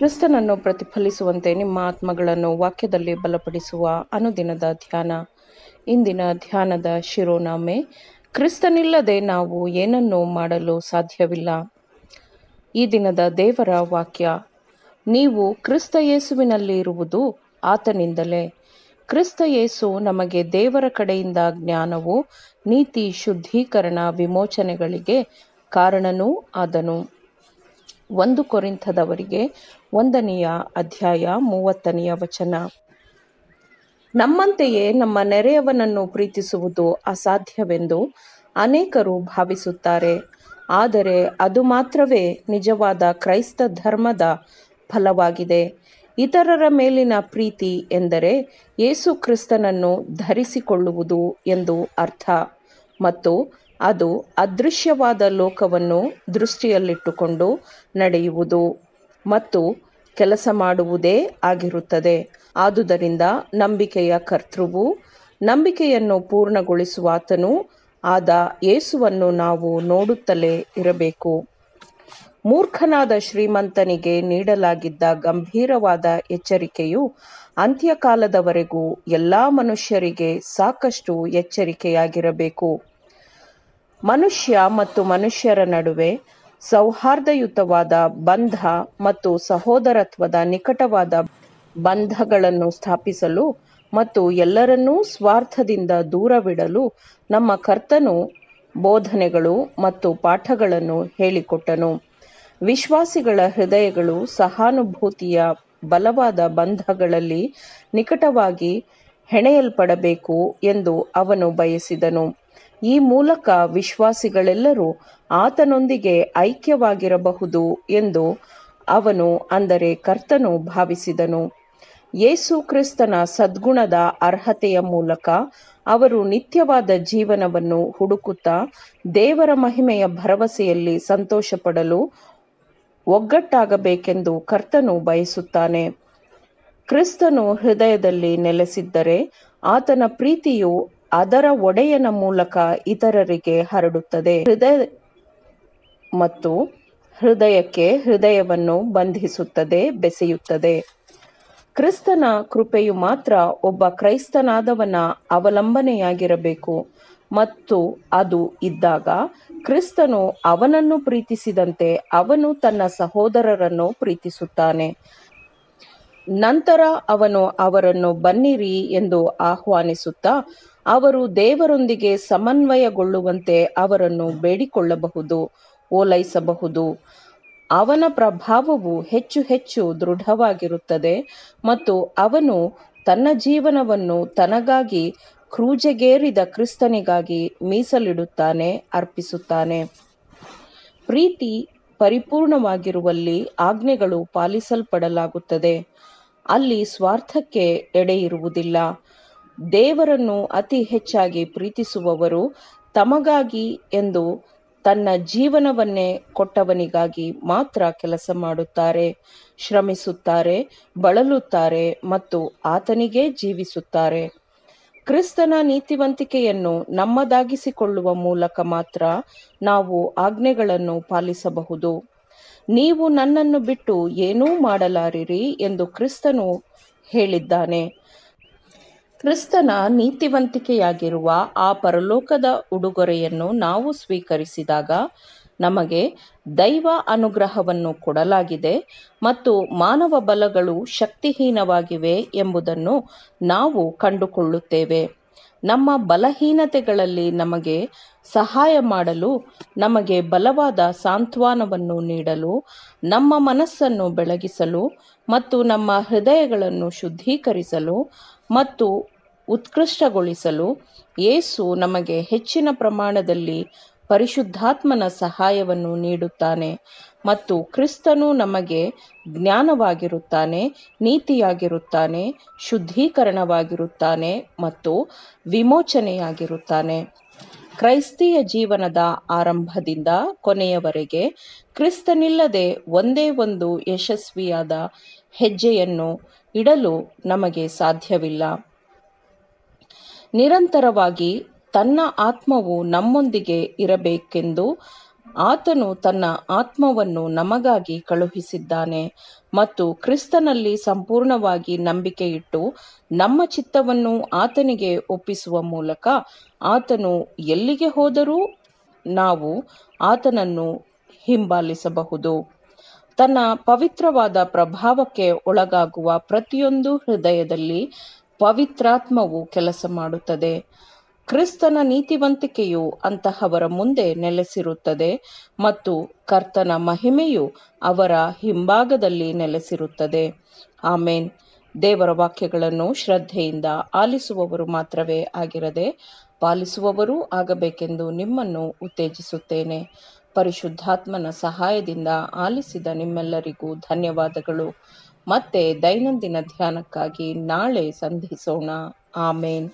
ಕ್ರಿಸ್ತನನ್ನು ಪ್ರತಿಫಲಿಸುವಂತೆ ನಿಮ್ಮ ಆತ್ಮಗಳನ್ನು ವಾಕ್ಯದಲ್ಲಿ ಬಲಪಡಿಸುವ ಅನುದಿನದ ಧ್ಯಾನ. ಇಂದಿನ ಧ್ಯಾನದ ಶಿರೋನಾಮೆ, ಕ್ರಿಸ್ತನಿಲ್ಲದೆ ನಾವು ಏನನ್ನೂ ಮಾಡಲು ಸಾಧ್ಯವಿಲ್ಲ. ಈ ದಿನದ ದೇವರ ವಾಕ್ಯ, ನೀವು ಕ್ರಿಸ್ತ ಯೇಸುವಿನಲ್ಲಿ ಇರುವುದು ಆತನಿಂದಲೇ. ಕ್ರಿಸ್ತ ಯೇಸು ನಮಗೆ ದೇವರ ಕಡೆಯಿಂದ ಜ್ಞಾನವು, ನೀತಿ, ಶುದ್ಧೀಕರಣ, ವಿಮೋಚನೆಗಳಿಗೆ ಕಾರಣನೂ ಆದನು. 1 ಕೊರಿಂಥದವರಿಗೆ 1ನೇ ಅಧ್ಯಾಯ 30ನೇ ವಚನ. ನಮ್ಮಂತೆಯೇ ನಮ್ಮ ನೆರೆಯವನನ್ನು ಪ್ರೀತಿಸುವುದು ಅಸಾಧ್ಯವೆಂದು ಅನೇಕರು ಭಾವಿಸುತ್ತಾರೆ. ಆದರೆ ಅದು ಮಾತ್ರವೇ ನಿಜವಾದ ಕ್ರೈಸ್ತ ಧರ್ಮದ ಫಲವಾಗಿದೆ. ಇತರರ ಮೇಲಿನ ಪ್ರೀತಿ ಎಂದರೆ ಯೇಸು ಕ್ರಿಸ್ತನನ್ನು ಧರಿಸಿಕೊಳ್ಳುವುದು ಎಂದು ಅರ್ಥ, ಮತ್ತು ಅದು ಅದೃಶ್ಯವಾದ ಲೋಕವನ್ನು ದೃಷ್ಟಿಯಲ್ಲಿಟ್ಟುಕೊಂಡು ನಡೆಯುವುದು ಮತ್ತು ಕೆಲಸ ಮಾಡುವುದೇ ಆಗಿರುತ್ತದೆ. ಆದುದರಿಂದ ನಂಬಿಕೆಯ ಕರ್ತೃವೂ ನಂಬಿಕೆಯನ್ನು ಪೂರ್ಣಗೊಳಿಸುವಾತನೂ ಆದ ಯೇಸುವನ್ನು ನಾವು ನೋಡುತ್ತಲೇ ಇರಬೇಕು. ಮೂರ್ಖನಾದ ಶ್ರೀಮಂತನಿಗೆ ನೀಡಲಾಗಿದ್ದ ಗಂಭೀರವಾದ ಎಚ್ಚರಿಕೆಯು ಅಂತ್ಯಕಾಲದವರೆಗೂ ಎಲ್ಲ ಮನುಷ್ಯರಿಗೆ ಸಾಕಷ್ಟು ಎಚ್ಚರಿಕೆಯಾಗಿರಬೇಕು. ಮನುಷ್ಯ ಮತ್ತು ಮನುಷ್ಯರ ನಡುವೆ ಸೌಹಾರ್ದಯುತವಾದ ಬಂಧ ಮತ್ತು ಸಹೋದರತ್ವದ ನಿಕಟವಾದ ಬಂಧಗಳನ್ನು ಸ್ಥಾಪಿಸಲು ಮತ್ತು ಎಲ್ಲರನ್ನೂ ಸ್ವಾರ್ಥದಿಂದ ದೂರವಿಡಲು ನಮ್ಮ ಕರ್ತನು ಬೋಧನೆಗಳು ಮತ್ತು ಪಾಠಗಳನ್ನು ಹೇಳಿಕೊಟ್ಟನು. ವಿಶ್ವಾಸಿಗಳ ಹೃದಯಗಳು ಸಹಾನುಭೂತಿಯ ಬಲವಾದ ಬಂಧಗಳಲ್ಲಿ ನಿಕಟವಾಗಿ ಹೆಣೆಯಲ್ಪಡಬೇಕು ಎಂದು ಅವನು ಬಯಸಿದನು. ಈ ಮೂಲಕ ವಿಶ್ವಾಸಿಗಳೆಲ್ಲರೂ ಆತನೊಂದಿಗೆ ಐಕ್ಯವಾಗಿರಬಹುದು ಎಂದು ಅವನು, ಅಂದರೆ ಕರ್ತನು, ಭಾವಿಸಿದನು. ಯೇಸು ಕ್ರಿಸ್ತನ ಸದ್ಗುಣದ ಅರ್ಹತೆಯ ಮೂಲಕ ಅವರು ನಿತ್ಯವಾದ ಜೀವನವನ್ನು ಹುಡುಕುತ್ತಾ ದೇವರ ಮಹಿಮೆಯ ಭರವಸೆಯಲ್ಲಿ ಸಂತೋಷಪಡಲು ಒಗ್ಗಟ್ಟಾಗಬೇಕೆಂದು ಕರ್ತನು ಬಯಸುತ್ತಾನೆ. ಕ್ರಿಸ್ತನು ಹೃದಯದಲ್ಲಿ ನೆಲೆಸಿದ್ದರೆ ಆತನ ಪ್ರೀತಿಯು ಅದರ ಒಡೆಯನ ಮೂಲಕ ಇತರರಿಗೆ ಹರಡುತ್ತದೆ. ಮತ್ತು ಹೃದಯಕ್ಕೆ ಹೃದಯವನ್ನು ಬಂಧಿಸುತ್ತದೆ, ಬೆಸೆಯುತ್ತದೆ. ಕ್ರಿಸ್ತನ ಕೃಪೆಯು ಮಾತ್ರ ಒಬ್ಬ ಕ್ರೈಸ್ತನಾದವನ ಅವಲಂಬನೆಯಾಗಿರಬೇಕು, ಮತ್ತು ಅದು ಇದ್ದಾಗ ಕ್ರಿಸ್ತನು ಅವನನ್ನು ಪ್ರೀತಿಸಿದಂತೆ ಅವನು ತನ್ನ ಸಹೋದರರನ್ನು ಪ್ರೀತಿಸುತ್ತಾನೆ. ನಂತರ ಅವನು ಅವರನ್ನು ಬನ್ನಿರಿ ಎಂದು ಆಹ್ವಾನಿಸುತ್ತಾ ಅವರು ದೇವರೊಂದಿಗೆ ಸಮನ್ವಯಗೊಳ್ಳುವಂತೆ ಅವರನ್ನು ಬೇಡಿಕೊಳ್ಳಬಹುದು, ಓಲೈಸಬಹುದು. ಅವನ ಪ್ರಭಾವವು ಹೆಚ್ಚು ಹೆಚ್ಚು ದೃಢವಾಗಿರುತ್ತದೆ ಮತ್ತು ಅವನು ತನ್ನ ಜೀವನವನ್ನು ತನಗಾಗಿ ಕ್ರೂಜೆಗೇರಿದ ಕ್ರಿಸ್ತನಿಗಾಗಿ ಮೀಸಲಿಡುತ್ತಾನೆ, ಅರ್ಪಿಸುತ್ತಾನೆ. ಪ್ರೀತಿ ಪರಿಪೂರ್ಣವಾಗಿರುವಲ್ಲಿ ಆಜ್ಞೆಗಳು ಪಾಲಿಸಲ್ಪಡಲಾಗುತ್ತದೆ. ಅಲ್ಲಿ ಸ್ವಾರ್ಥಕ್ಕೆ ಎಡೆಯಿರುವುದಿಲ್ಲ. ದೇವರನ್ನು ಅತಿ ಹೆಚ್ಚಾಗಿ ಪ್ರೀತಿಸುವವರು ತಮಗಾಗಿ ಎಂದು ತನ್ನ ಜೀವನವನ್ನೇ ಕೊಟ್ಟವನಿಗಾಗಿ ಮಾತ್ರ ಕೆಲಸ ಮಾಡುತ್ತಾರೆ, ಶ್ರಮಿಸುತ್ತಾರೆ, ಬಳಲುತ್ತಾರೆ ಮತ್ತು ಆತನಿಗೇ ಜೀವಿಸುತ್ತಾರೆ. ಕ್ರಿಸ್ತನ ನೀತಿವಂತಿಕೆಯನ್ನು ನಮ್ಮದಾಗಿಸಿಕೊಳ್ಳುವ ಮೂಲಕ ಮಾತ್ರ ನಾವು ಆಜ್ಞೆಗಳನ್ನು ಪಾಲಿಸಬಹುದು. ನೀವು ನನ್ನನ್ನು ಬಿಟ್ಟು ಏನೂ ಮಾಡಲಾರಿರಿ ಎಂದು ಕ್ರಿಸ್ತನು ಹೇಳಿದ್ದಾನೆ. ಕ್ರಿಸ್ತನ ನೀತಿವಂತಿಕೆಯಾಗಿರುವ ಆ ಪರಲೋಕದ ಉಡುಗೊರೆಯನ್ನು ನಾವು ಸ್ವೀಕರಿಸಿದಾಗ ನಮಗೆ ದೈವ ಅನುಗ್ರಹವನ್ನು ಕೊಡಲಾಗಿದೆ ಮತ್ತು ಮಾನವ ಬಲಗಳು ಶಕ್ತಿಹೀನವಾಗಿವೆ ಎಂಬುದನ್ನು ನಾವು ಕಂಡುಕೊಳ್ಳುತ್ತೇವೆ. ನಮ್ಮ ಬಲಹೀನತೆಗಳಲ್ಲಿ ನಮಗೆ ಸಹಾಯ ಮಾಡಲು, ನಮಗೆ ಬಲವಾದ ಸಾಂತ್ವನವನ್ನು ನೀಡಲು, ನಮ್ಮ ಮನಸ್ಸನ್ನು ಬೆಳಗಿಸಲು ಮತ್ತು ನಮ್ಮ ಹೃದಯಗಳನ್ನು ಶುದ್ಧೀಕರಿಸಲು ಮತ್ತು ಉತ್ಕೃಷ್ಟಗೊಳಿಸಲು ಯೇಸು ನಮಗೆ ಹೆಚ್ಚಿನ ಪ್ರಮಾಣದಲ್ಲಿ ಪರಿಶುದ್ಧಾತ್ಮನ ಸಹಾಯವನ್ನು ನೀಡುತ್ತಾನೆ. ಮತ್ತು ಕ್ರಿಸ್ತನು ನಮಗೆ ಜ್ಞಾನವಾಗಿರುತ್ತಾನೆ, ನೀತಿಯಾಗಿರುತ್ತಾನೆ, ಶುದ್ಧೀಕರಣವಾಗಿರುತ್ತಾನೆ ಮತ್ತು ವಿಮೋಚನೆಯಾಗಿರುತ್ತಾನೆ. ಕ್ರೈಸ್ತೀಯ ಜೀವನದ ಆರಂಭದಿಂದ ಕೊನೆಯವರೆಗೆ ಕ್ರಿಸ್ತನಿಲ್ಲದೆ ಒಂದೇ ಒಂದು ಯಶಸ್ವಿಯಾದ ಹೆಜ್ಜೆಯನ್ನು ಇಡಲು ನಮಗೆ ಸಾಧ್ಯವಿಲ್ಲ. ನಿರಂತರವಾಗಿ ತನ್ನ ಆತ್ಮವು ನಮ್ಮೊಂದಿಗೆ ಇರಬೇಕೆಂದು ಆತನು ತನ್ನ ಆತ್ಮವನ್ನು ನಮಗಾಗಿ ಕಳುಹಿಸಿದ್ದಾನೆ ಮತ್ತು ಕ್ರಿಸ್ತನಲ್ಲಿ ಸಂಪೂರ್ಣವಾಗಿ ನಂಬಿಕೆ ಇಟ್ಟು ನಮ್ಮ ಚಿತ್ತವನ್ನು ಆತನಿಗೆ ಒಪ್ಪಿಸುವ ಮೂಲಕ ಆತನು ಎಲ್ಲಿಗೆ ಹೋದರೂ ನಾವು ಆತನನ್ನು ಹಿಂಬಾಲಿಸಬಹುದು. ತನ್ನ ಪವಿತ್ರವಾದ ಪ್ರಭಾವಕ್ಕೆ ಒಳಗಾಗುವ ಪ್ರತಿಯೊಂದು ಹೃದಯದಲ್ಲಿ ಪವಿತ್ರಾತ್ಮವು ಕೆಲಸ ಮಾಡುತ್ತದೆ. ಕ್ರಿಸ್ತನ ನೀತಿವಂತಿಕೆಯು ಅಂತಹವರ ಮುಂದೆ ನೆಲೆಸಿರುತ್ತದೆ ಮತ್ತು ಕರ್ತನ ಮಹಿಮೆಯು ಅವರ ಹಿಂಭಾಗದಲ್ಲಿ ನೆಲೆಸಿರುತ್ತದೆ. ಆಮೇನ್. ದೇವರ ವಾಕ್ಯಗಳನ್ನು ಶ್ರದ್ಧೆಯಿಂದ ಆಲಿಸುವವರು ಮಾತ್ರವೇ ಆಗಿರದೆ ಪಾಲಿಸುವವರೂ ಆಗಬೇಕೆಂದು ನಿಮ್ಮನ್ನು ಉತ್ತೇಜಿಸುತ್ತೇನೆ. ಪರಿಶುದ್ಧಾತ್ಮನ ಸಹಾಯದಿಂದ ಆಲಿಸಿದ ನಿಮ್ಮೆಲ್ಲರಿಗೂ ಧನ್ಯವಾದಗಳು. ಮತ್ತೆ ದೈನಂದಿನ ಧ್ಯಾನಕ್ಕಾಗಿ ನಾಳೆ ಸಂಧಿಸೋಣ. ಆಮೇನ್.